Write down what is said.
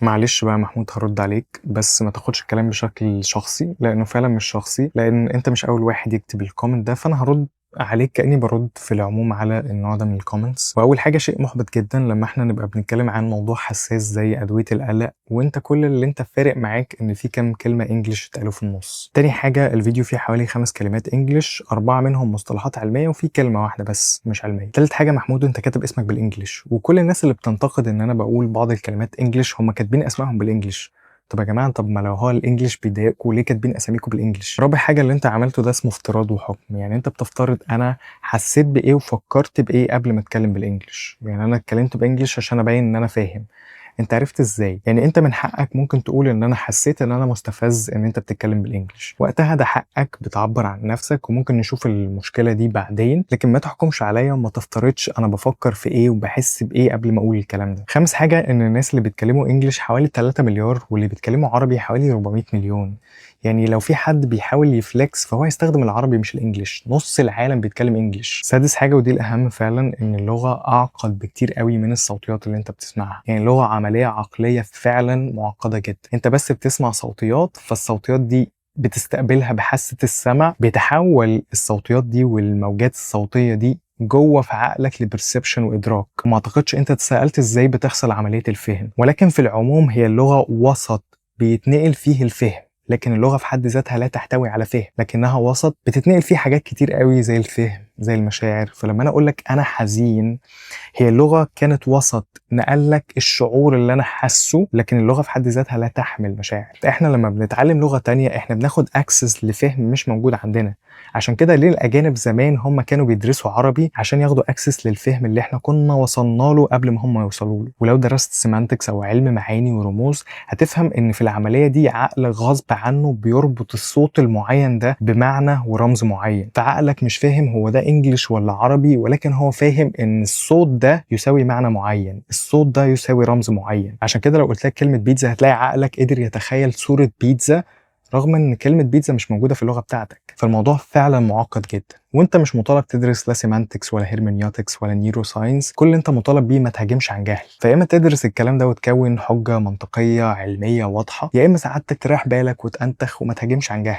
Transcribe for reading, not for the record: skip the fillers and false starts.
معلش بقى يا محمود، هرد عليك بس ما تاخدش الكلام بشكل شخصي، لانه فعلا مش شخصي، لان انت مش اول واحد يكتب الكومنت ده، فانا هرد عليك كاني برد في العموم على النوع ده من الكومنتس. واول حاجه، شيء محبط جدا لما احنا نبقى بنتكلم عن موضوع حساس زي ادويه القلق وانت كل اللي انت فارق معاك ان في كام كلمه انجلش اتقالوا في النص. تاني حاجه، الفيديو فيه حوالي 5 كلمات انجلش، 4 منهم مصطلحات علميه وفي كلمه واحده بس مش علميه. تالت حاجه محمود، انت كاتب اسمك بالانجلش، وكل الناس اللي بتنتقد ان انا بقول بعض الكلمات انجلش هم كاتبين اسمائهم بالانجلش. طب يا جماعه، طب ما لو هو الانجليش بيضايقكم ليه كاتبين اساميكم بالانجليش؟ رابع حاجه، اللي انت عملته ده اسمه افتراض وحكم. يعني انت بتفترض انا حسيت بايه وفكرت بايه قبل ما اتكلم بالانجليش. يعني انا اتكلمت بانجليش عشان ابين ان انا فاهم. انت عرفت ازاي؟ يعني انت من حقك ممكن تقول ان انا حسيت ان انا مستفز ان انت بتتكلم بالانجلش، وقتها ده حقك، بتعبر عن نفسك وممكن نشوف المشكله دي بعدين، لكن ما تحكمش عليا وما تفترضش انا بفكر في ايه وبحس بايه قبل ما اقول الكلام ده. خامس حاجه، ان الناس اللي بيتكلموا انجلش حوالي 3 مليار واللي بيتكلموا عربي حوالي 400 مليون. يعني لو في حد بيحاول يفلكس فهو يستخدم العربي مش الانجليش، نص العالم بيتكلم انجليش. سادس حاجه ودي الاهم فعلا، ان اللغه اعقد بكتير قوي من الصوتيات اللي انت بتسمعها. يعني اللغه عمليه عقليه فعلا معقده جدا. انت بس بتسمع صوتيات، فالصوتيات دي بتستقبلها بحاسه السمع، بيتحول الصوتيات دي والموجات الصوتيه دي جوه في عقلك لبرسبشن وادراك. ما اعتقدش انت اتسالت ازاي بتحصل عمليه الفهم، ولكن في العموم هي اللغه وسط بيتنقل فيه الفهم، لكن اللغة في حد ذاتها لا تحتوي على فهم، لكنها وسط بتتنقل فيه حاجات كتير قوي زي الفهم، زي المشاعر. فلما انا اقول لك انا حزين، هي اللغة كانت وسط نقل لك الشعور اللي انا حاسه، لكن اللغة في حد ذاتها لا تحمل مشاعر. احنا لما بنتعلم لغة تانية احنا بناخد اكسس لفهم مش موجود عندنا. عشان كده ليه الاجانب زمان هم كانوا بيدرسوا عربي؟ عشان ياخدوا اكسس للفهم اللي احنا كنا وصلنا له قبل ما هم يوصلوا له. ولو درست سيمانتكس او علم معاني ورموز هتفهم ان في العمليه دي عقل غصب عنه بيربط الصوت المعين ده بمعنى ورمز معين. فعقلك مش فاهم هو ده انجليش ولا عربي، ولكن هو فاهم ان الصوت ده يساوي معنى معين، الصوت ده يساوي رمز معين. عشان كده لو قلت لك كلمه بيتزا هتلاقي عقلك قدر يتخيل صوره بيتزا، رغم ان كلمة بيتزا مش موجودة في اللغة بتاعتك. فالموضوع فعلا معقد جدا، وانت مش مطالب تدرس لا سيمانتكس ولا هيرمنيوتكس ولا نيورو ساينس. كل اللي انت مطالب بيه ما تهاجمش عن جهل. فيا اما تدرس الكلام ده وتكون حجة منطقية علمية واضحة، يا اما سعادتك تريح بالك وتأنتخ وما تهاجمش عن جهل.